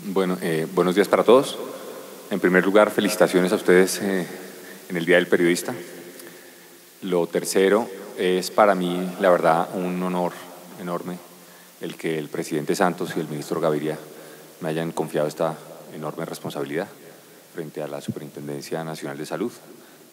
Bueno, buenos días para todos. En primer lugar, felicitaciones a ustedes en el Día del Periodista. Lo tercero, es para mí, la verdad, un honor enorme el que el presidente Santos y el ministro Gaviria me hayan confiado esta enorme responsabilidad frente a la Superintendencia Nacional de Salud,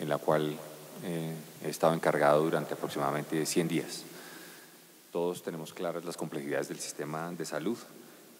en la cual he estado encargado durante aproximadamente 100 días. Todos tenemos claras las complejidades del sistema de salud.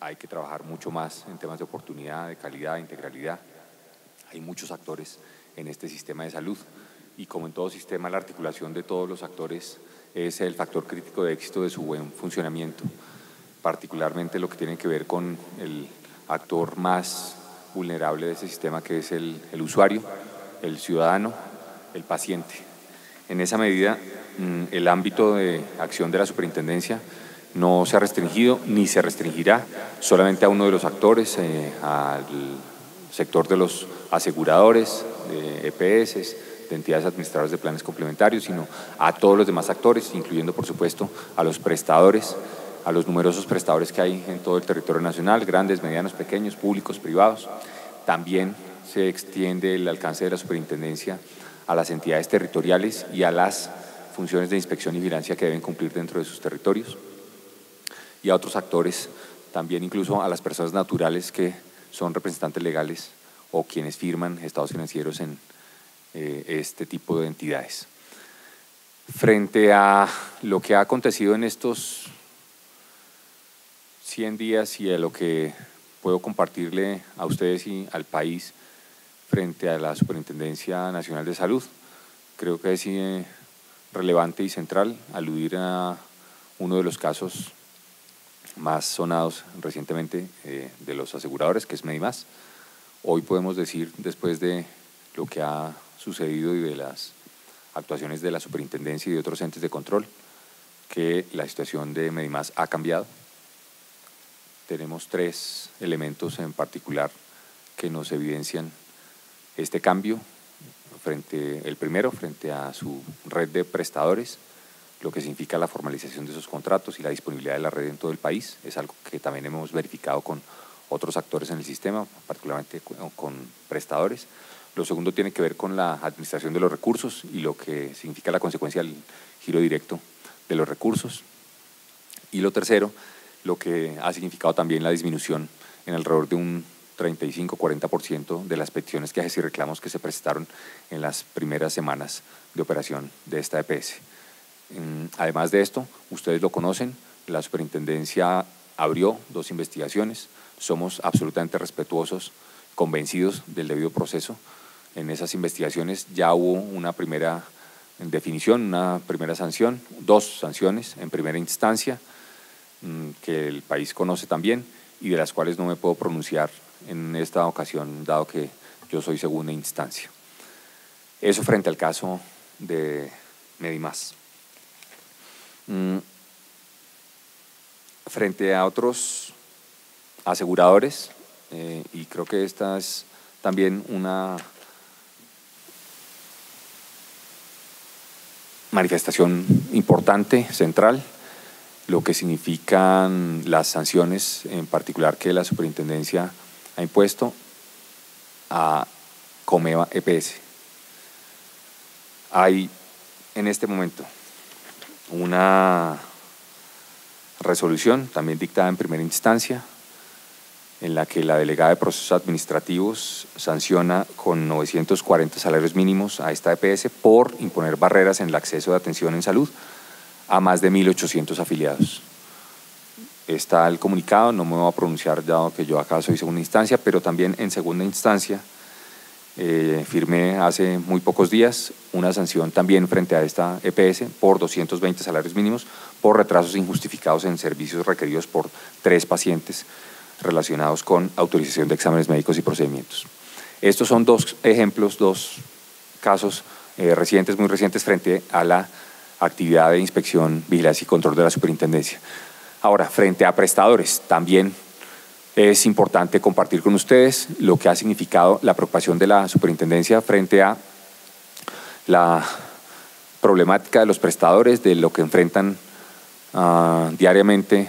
Hay que trabajar mucho más en temas de oportunidad, de calidad, de integralidad. Hay muchos actores en este sistema de salud y, como en todo sistema, la articulación de todos los actores es el factor crítico de éxito de su buen funcionamiento, particularmente lo que tiene que ver con el actor más vulnerable de ese sistema, que es el usuario, el ciudadano, el paciente. En esa medida, el ámbito de acción de la superintendencia no se ha restringido ni se restringirá solamente a uno de los actores, al sector de los aseguradores, de EPS, de entidades administradoras de planes complementarios, sino a todos los demás actores, incluyendo, por supuesto, a los prestadores, a los numerosos prestadores que hay en todo el territorio nacional, grandes, medianos, pequeños, públicos, privados. También se extiende el alcance de la superintendencia a las entidades territoriales y a las funciones de inspección y vigilancia que deben cumplir dentro de sus territorios, y a otros actores, también incluso a las personas naturales que son representantes legales o quienes firman estados financieros en este tipo de entidades. Frente a lo que ha acontecido en estos 100 días y a lo que puedo compartirle a ustedes y al país frente a la Superintendencia Nacional de Salud, creo que es relevante y central aludir a uno de los casos más sonados recientemente de los aseguradores, que es Medimás. Hoy podemos decir, después de lo que ha sucedido y de las actuaciones de la superintendencia y de otros entes de control, que la situación de Medimás ha cambiado. Tenemos 3 elementos en particular que nos evidencian este cambio. El primero, frente a su red de prestadores, lo que significa la formalización de esos contratos y la disponibilidad de la red en todo el país. Es algo que también hemos verificado con otros actores en el sistema, particularmente con prestadores. Lo segundo tiene que ver con la administración de los recursos y lo que significa la consecuencia del giro directo de los recursos. Y lo tercero, lo que ha significado también la disminución en alrededor de un 35-40% de las peticiones, quejas y reclamos que se presentaron en las primeras semanas de operación de esta EPS. Además de esto, ustedes lo conocen, la superintendencia abrió 2 investigaciones. Somos absolutamente respetuosos, convencidos del debido proceso. En esas investigaciones ya hubo una primera definición, una primera sanción, 2 sanciones en primera instancia, que el país conoce también y de las cuales no me puedo pronunciar en esta ocasión, dado que yo soy segunda instancia. Eso frente al caso de Medimás. Frente a otros aseguradores, y creo que esta es también una manifestación importante, central, lo que significan las sanciones, en particular que la superintendencia ha impuesto a Comeva EPS. Hay en este momento una resolución también dictada en primera instancia en la que la delegada de procesos administrativos sanciona con 940 salarios mínimos a esta EPS por imponer barreras en el acceso de atención en salud a más de 1.800 afiliados. Está el comunicado, no me voy a pronunciar dado que yo acá soy segunda instancia, pero también en segunda instancia firmé hace muy pocos días una sanción también frente a esta EPS por 220 salarios mínimos por retrasos injustificados en servicios requeridos por 3 pacientes relacionados con autorización de exámenes médicos y procedimientos. Estos son 2 ejemplos, 2 casos recientes, muy recientes, frente a la actividad de inspección, vigilancia y control de la superintendencia. Ahora, frente a prestadores, también es importante compartir con ustedes lo que ha significado la preocupación de la superintendencia frente a la problemática de los prestadores, de lo que enfrentan diariamente,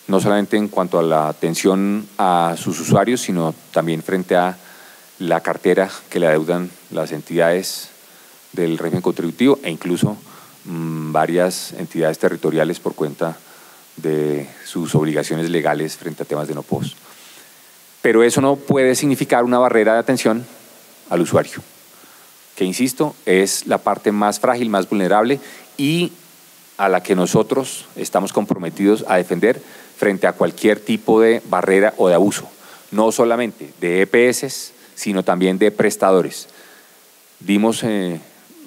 no solamente en cuanto a la atención a sus usuarios, sino también frente a la cartera que le adeudan las entidades del régimen contributivo e incluso varias entidades territoriales por cuenta de sus obligaciones legales frente a temas de no POS. Pero eso no puede significar una barrera de atención al usuario, que insisto, es la parte más frágil, más vulnerable y a la que nosotros estamos comprometidos a defender frente a cualquier tipo de barrera o de abuso, no solamente de EPS, sino también de prestadores. Dimos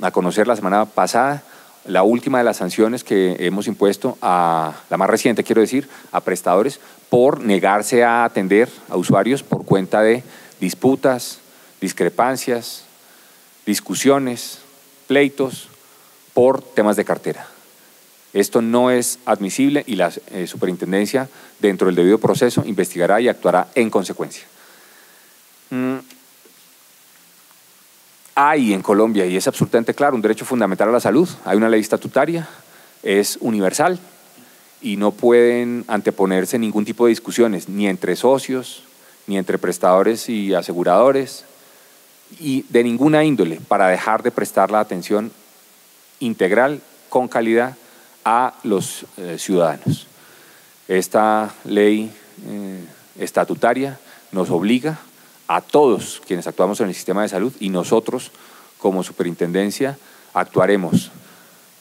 a conocer la semana pasada la última de las sanciones que hemos impuesto, la más reciente quiero decir, a prestadores por negarse a atender a usuarios por cuenta de disputas, discrepancias, discusiones, pleitos por temas de cartera. Esto no es admisible y la superintendencia, dentro del debido proceso, investigará y actuará en consecuencia. Hay en Colombia, y es absolutamente claro, un derecho fundamental a la salud. Hay una ley estatutaria, es universal y no pueden anteponerse ningún tipo de discusiones, ni entre socios, ni entre prestadores y aseguradores, y de ninguna índole, para dejar de prestar la atención integral, con calidad, a los ciudadanos. Esta ley estatutaria nos obliga a todos quienes actuamos en el sistema de salud y nosotros como superintendencia actuaremos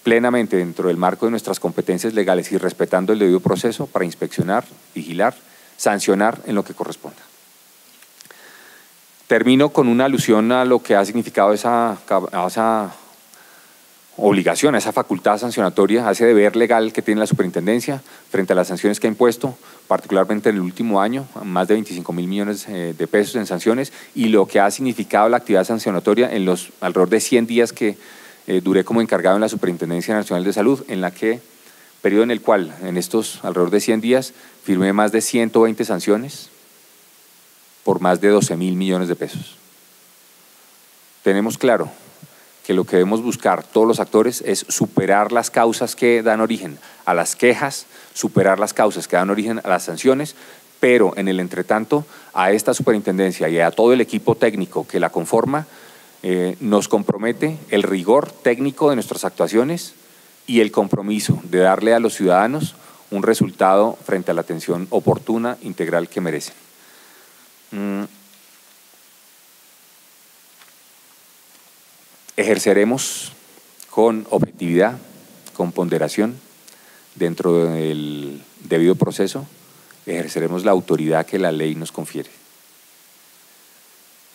plenamente dentro del marco de nuestras competencias legales y respetando el debido proceso para inspeccionar, vigilar, sancionar en lo que corresponda. Termino con una alusión a lo que ha significado esa obligación, a esa facultad sancionatoria, a ese deber legal que tiene la superintendencia frente a las sanciones que ha impuesto, particularmente en el último año, más de 25.000 millones de pesos en sanciones, y lo que ha significado la actividad sancionatoria en los alrededor de 100 días que duré como encargado en la Superintendencia Nacional de Salud, periodo en el cual, en estos alrededor de 100 días, firmé más de 120 sanciones por más de 12.000 millones de pesos. Tenemos claro que lo que debemos buscar todos los actores es superar las causas que dan origen a las quejas, superar las causas que dan origen a las sanciones, pero en el entretanto a esta superintendencia y a todo el equipo técnico que la conforma nos compromete el rigor técnico de nuestras actuaciones y el compromiso de darle a los ciudadanos un resultado frente a la atención oportuna, integral que merecen. Ejerceremos con objetividad, con ponderación, dentro del debido proceso, ejerceremos la autoridad que la ley nos confiere.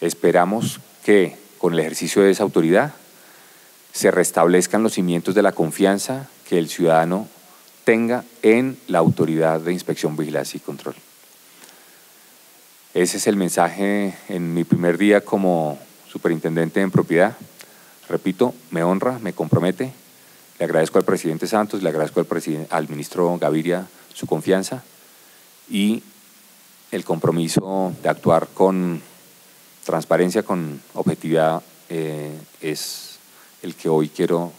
Esperamos que con el ejercicio de esa autoridad se restablezcan los cimientos de la confianza que el ciudadano tenga en la autoridad de inspección, vigilancia y control. Ese es el mensaje en mi primer día como superintendente en propiedad. Repito, me honra, me compromete. Le agradezco al presidente Santos, le agradezco al ministro Gaviria su confianza y el compromiso de actuar con transparencia, con objetividad, es el que hoy quiero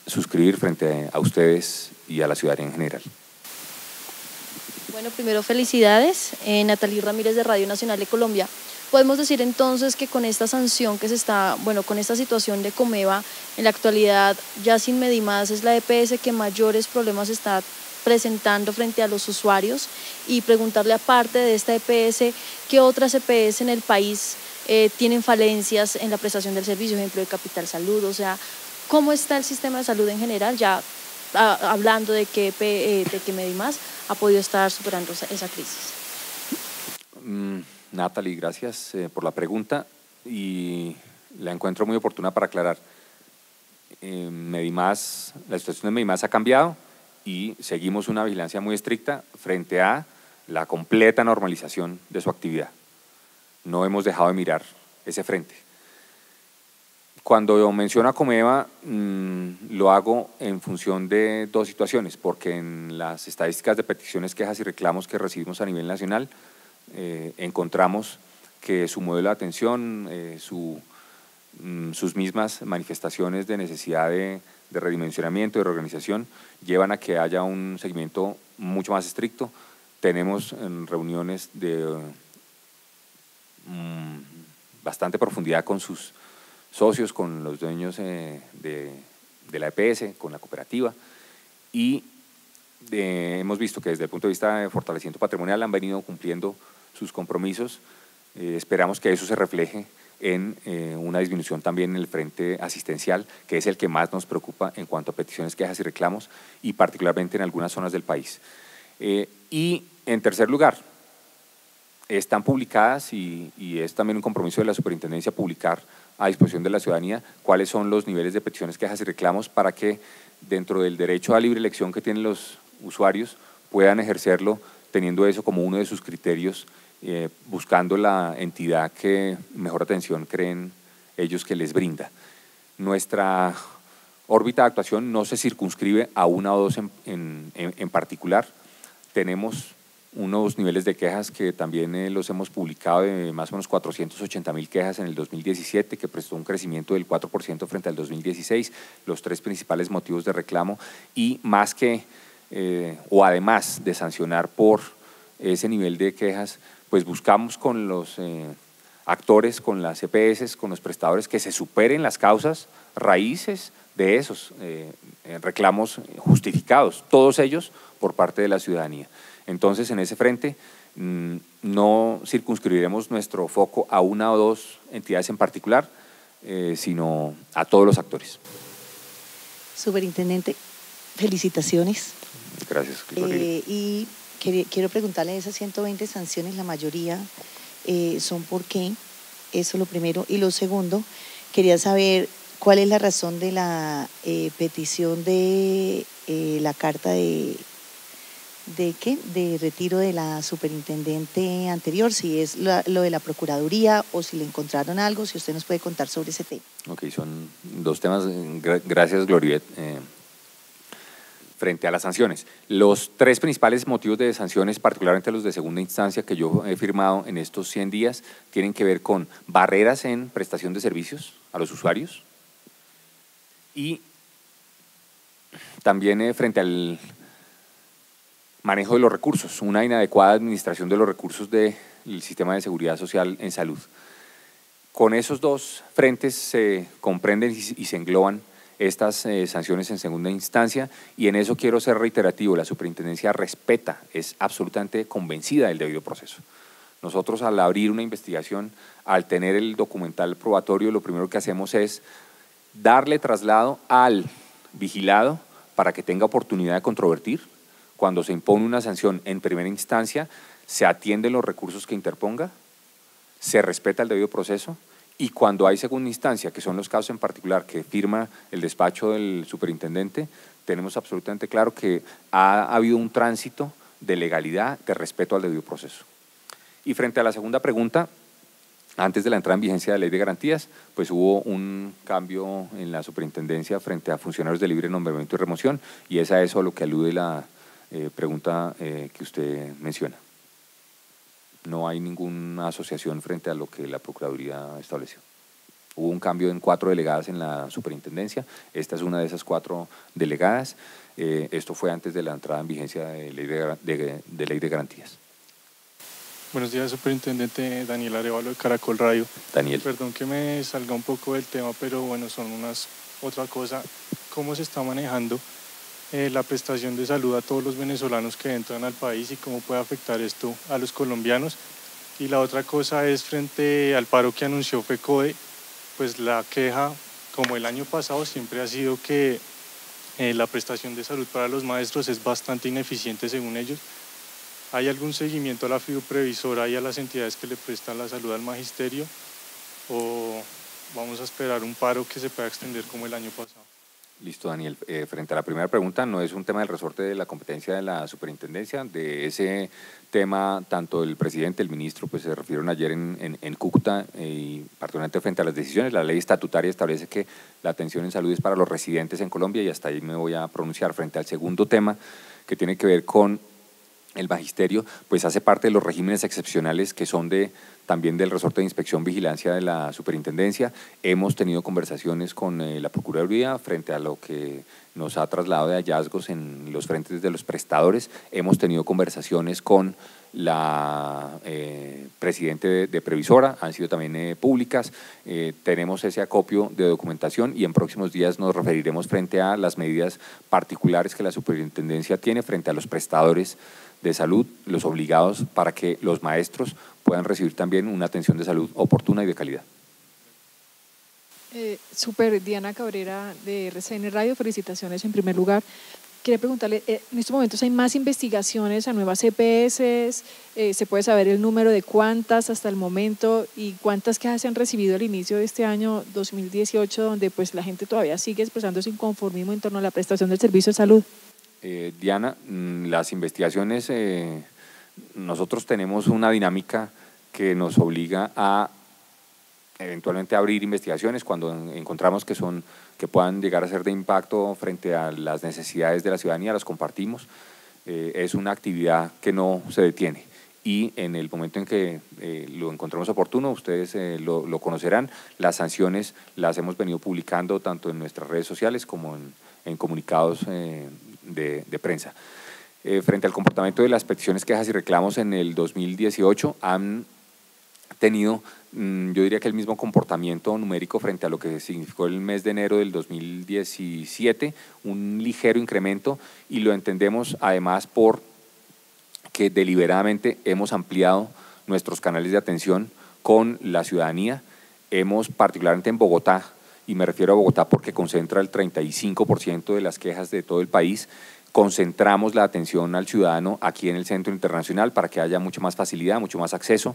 suscribir frente a ustedes y a la ciudadanía en general. Bueno, primero felicidades, Natalie Ramírez de Radio Nacional de Colombia. Podemos decir entonces que con esta sanción que con esta situación de Comeva, en la actualidad ya sin Medimás es la EPS que mayores problemas está presentando frente a los usuarios, y preguntarle, aparte de esta EPS, ¿qué otras EPS en el país tienen falencias en la prestación del servicio, ejemplo de Capital Salud? O sea, ¿cómo está el sistema de salud en general? Ya hablando de que Medimás ha podido estar superando esa crisis. Natalie, gracias por la pregunta y la encuentro muy oportuna para aclarar. Medimás, la situación de Medimás ha cambiado y seguimos una vigilancia muy estricta frente a la completa normalización de su actividad. No hemos dejado de mirar ese frente. Cuando menciono a Comeva, lo hago en función de dos situaciones, porque en las estadísticas de peticiones, quejas y reclamos que recibimos a nivel nacional, encontramos que su modelo de atención, sus mismas manifestaciones de necesidad de de redimensionamiento, de reorganización, llevan a que haya un seguimiento mucho más estricto. Tenemos reuniones de bastante profundidad con sus socios, con los dueños de la EPS, con la cooperativa, y hemos visto que desde el punto de vista de fortalecimiento patrimonial han venido cumpliendo sus compromisos. Esperamos que eso se refleje en una disminución también en el frente asistencial, que es el que más nos preocupa en cuanto a peticiones, quejas y reclamos, y particularmente en algunas zonas del país. Y en tercer lugar, están publicadas y es también un compromiso de la superintendencia publicar a disposición de la ciudadanía cuáles son los niveles de peticiones, quejas y reclamos para que dentro del derecho a libre elección que tienen los usuarios puedan ejercerlo teniendo eso como uno de sus criterios, buscando la entidad que mejor atención creen ellos que les brinda. Nuestra órbita de actuación no se circunscribe a una o dos en particular. Tenemos unos niveles de quejas que también los hemos publicado de más o menos 480.000 quejas en el 2017, que prestó un crecimiento del 4% frente al 2016, los 3 principales motivos de reclamo, y más que, o además de sancionar por ese nivel de quejas, pues buscamos con los actores, con las EPS, con los prestadores, que se superen las causas raíces de esos reclamos justificados, todos ellos por parte de la ciudadanía. Entonces, en ese frente, no circunscribiremos nuestro foco a una o dos entidades en particular, sino a todos los actores. Superintendente, felicitaciones. Gracias. Y quiero preguntarle, esas 120 sanciones, la mayoría son por qué, eso lo primero. Y lo segundo, quería saber cuál es la razón de la petición de la carta de retiro de la superintendente anterior, si es lo de la Procuraduría o si le encontraron algo, si usted nos puede contar sobre ese tema. Ok, son 2 temas. Gracias, Gloriet. Frente a las sanciones, los 3 principales motivos de sanciones, particularmente los de segunda instancia que yo he firmado en estos 100 días, tienen que ver con barreras en prestación de servicios a los usuarios y también frente al manejo de los recursos, una inadecuada administración de los recursos del sistema de seguridad social en salud. Con esos 2 frentes se comprenden y se engloban estas sanciones en segunda instancia, y en eso quiero ser reiterativo. La superintendencia respeta, es absolutamente convencida del debido proceso. Nosotros, al abrir una investigación, al tener el documental probatorio, lo primero que hacemos es darle traslado al vigilado para que tenga oportunidad de controvertir. Cuando se impone una sanción en primera instancia, se atienden los recursos que interponga, se respeta el debido proceso, y cuando hay segunda instancia, que son los casos en particular que firma el despacho del superintendente, tenemos absolutamente claro que ha habido un tránsito de legalidad, de respeto al debido proceso. Y frente a la segunda pregunta, antes de la entrada en vigencia de la Ley de Garantías, pues hubo un cambio en la superintendencia frente a funcionarios de libre nombramiento y remoción, y es a eso a lo que alude la pregunta que usted menciona. No hay ninguna asociación frente a lo que la Procuraduría estableció. Hubo un cambio en 4 delegadas en la superintendencia, esta es una de esas 4 delegadas, esto fue antes de la entrada en vigencia de Ley de Garantías. Buenos días, superintendente Daniel Arevalo de Caracol Radio. Daniel. Perdón que me salga un poco del tema, pero bueno, son otra cosa. ¿Cómo se está manejando la prestación de salud a todos los venezolanos que entran al país y cómo puede afectar esto a los colombianos? Y la otra cosa es frente al paro que anunció FECODE, pues la queja, como el año pasado, siempre ha sido que la prestación de salud para los maestros es bastante ineficiente según ellos. ¿Hay algún seguimiento a la fiduprevisora y a las entidades que le prestan la salud al magisterio? ¿O vamos a esperar un paro que se pueda extender como el año pasado? Listo, Daniel. Frente a la primera pregunta, no es un tema del resorte de la competencia de la superintendencia. De ese tema, tanto el presidente, el ministro, pues se refirieron ayer en Cúcuta, y particularmente frente a las decisiones. La ley estatutaria establece que la atención en salud es para los residentes en Colombia, y hasta ahí me voy a pronunciar. Frente al segundo tema, que tiene que ver con el magisterio pues hace parte de los regímenes excepcionales que son también del resorte de inspección vigilancia de la superintendencia. Hemos tenido conversaciones con la Procuraduría frente a lo que nos ha trasladado de hallazgos en los frentes de los prestadores. Hemos tenido conversaciones con la presidente de Previsora, han sido también públicas. Tenemos ese acopio de documentación y en próximos días nos referiremos frente a las medidas particulares que la superintendencia tiene frente a los prestadores de salud, los obligados para que los maestros puedan recibir también una atención de salud oportuna y de calidad. Super, Diana Cabrera de RCN Radio, felicitaciones en primer lugar. Quería preguntarle, en estos momentos hay más investigaciones a nuevas EPS, ¿se puede saber el número de cuántas hasta el momento y cuántas quejas se han recibido al inicio de este año 2018, donde pues la gente todavía sigue expresando su inconformismo en torno a la prestación del servicio de salud? Diana, las investigaciones, nosotros tenemos una dinámica que nos obliga a eventualmente abrir investigaciones cuando encontramos que puedan llegar a ser de impacto frente a las necesidades de la ciudadanía, las compartimos. Es una actividad que no se detiene y en el momento en que lo encontremos oportuno, ustedes lo conocerán. Las sanciones las hemos venido publicando tanto en nuestras redes sociales como en comunicados de prensa. Frente al comportamiento de las peticiones, quejas y reclamos en el 2018 han tenido, yo diría que el mismo comportamiento numérico frente a lo que significó el mes de enero del 2017, un ligero incremento, y lo entendemos además por que deliberadamente hemos ampliado nuestros canales de atención con la ciudadanía. Hemos, particularmente en Bogotá, y me refiero a Bogotá porque concentra el 35% de las quejas de todo el país, concentramos la atención al ciudadano aquí en el Centro Internacional para que haya mucha más facilidad, mucho más acceso.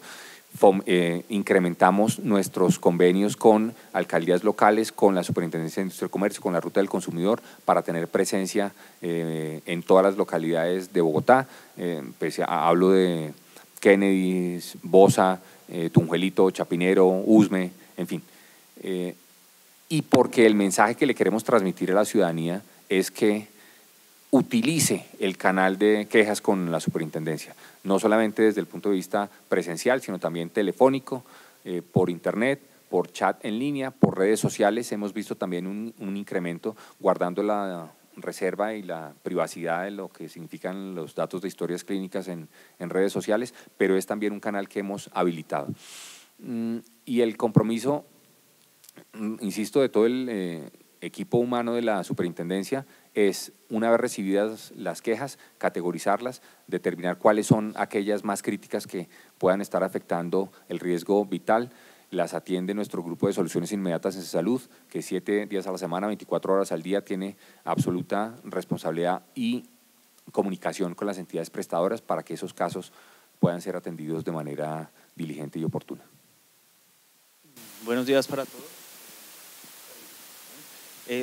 Incrementamos nuestros convenios con alcaldías locales, con la Superintendencia de Industria y Comercio, con la Ruta del Consumidor, para tener presencia en todas las localidades de Bogotá. Hablo de Kennedy, Bosa, Tunjuelito, Chapinero, Usme, en fin. Y porque el mensaje que le queremos transmitir a la ciudadanía es que utilice el canal de quejas con la superintendencia, no solamente desde el punto de vista presencial, sino también telefónico, por internet, por chat en línea, por redes sociales. Hemos visto también un incremento, guardando la reserva y la privacidad de lo que significan los datos de historias clínicas en redes sociales, pero es también un canal que hemos habilitado. Y el compromiso, insisto, de todo el equipo humano de la superintendencia es, una vez recibidas las quejas, categorizarlas, determinar cuáles son aquellas más críticas que puedan estar afectando el riesgo vital. Las atiende nuestro grupo de soluciones inmediatas en salud, que 7 días a la semana, 24 horas al día, tiene absoluta responsabilidad y comunicación con las entidades prestadoras para que esos casos puedan ser atendidos de manera diligente y oportuna. Buenos días para todos.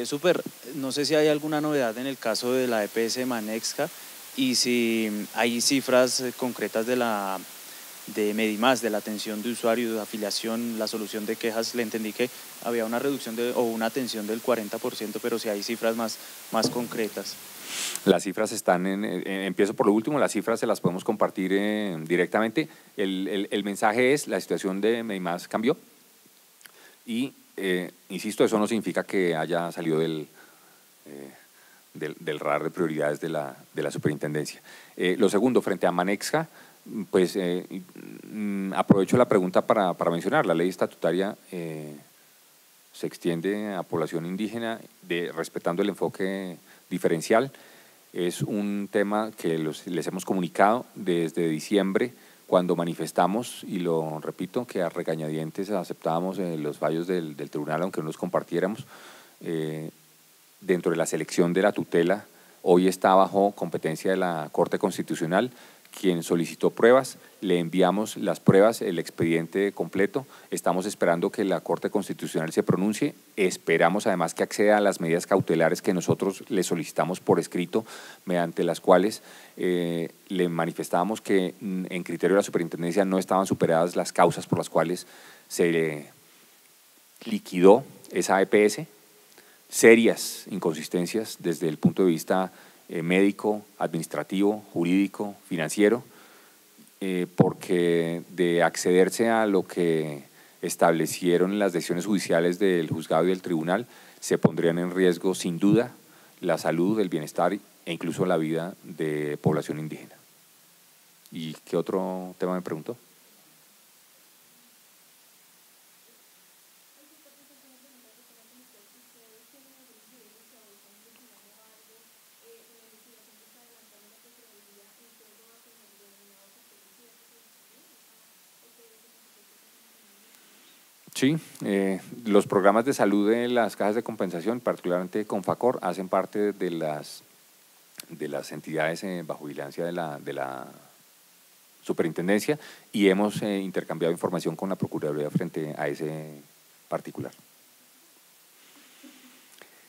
Super, no sé si hay alguna novedad en el caso de la EPS Manexca y si hay cifras concretas de Medimás, de la atención de usuario, de afiliación, la solución de quejas. Le entendí que había una reducción o una atención del 40%, pero si hay cifras más concretas. Las cifras están empiezo por lo último, las cifras se las podemos compartir directamente. El mensaje es, la situación de Medimás cambió y insisto, eso no significa que haya salido del radar de prioridades de la superintendencia. Lo segundo, frente a Manexca, pues aprovecho la pregunta para mencionar, la ley estatutaria se extiende a población indígena respetando el enfoque diferencial. Es un tema que les hemos comunicado desde diciembre, cuando manifestamos, y lo repito, que a regañadientes aceptábamos los fallos del tribunal, aunque no los compartiéramos. Dentro de la selección de la tutela, hoy está bajo competencia de la Corte Constitucional. Quien solicitó pruebas, le enviamos las pruebas, el expediente completo. Estamos esperando que la Corte Constitucional se pronuncie. Esperamos además que acceda a las medidas cautelares que nosotros le solicitamos por escrito, mediante las cuales le manifestábamos que en criterio de la superintendencia no estaban superadas las causas por las cuales se liquidó esa EPS. Serias inconsistencias desde el punto de vista médico, administrativo, jurídico, financiero, porque de accederse a lo que establecieron las decisiones judiciales del juzgado y del tribunal, se pondrían en riesgo sin duda la salud, el bienestar e incluso la vida de población indígena. ¿Y qué otro tema me preguntó? Sí, los programas de salud de las cajas de compensación, particularmente Confacor, hacen parte de las entidades bajo vigilancia de la superintendencia y hemos intercambiado información con la Procuraduría frente a ese particular.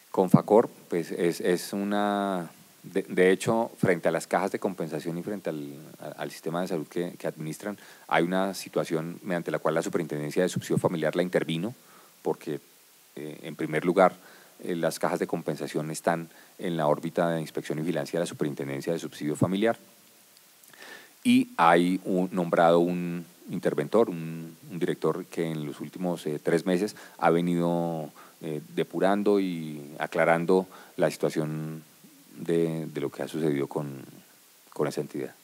Confacor, pues es una… De hecho, frente a las cajas de compensación y frente al sistema de salud que administran, hay una situación mediante la cual la Superintendencia de Subsidio Familiar la intervino, porque en primer lugar las cajas de compensación están en la órbita de inspección y vigilancia de la Superintendencia de Subsidio Familiar y hay nombrado un interventor, un director que en los últimos 3 meses ha venido depurando y aclarando la situación de lo que ha sucedido con esa entidad.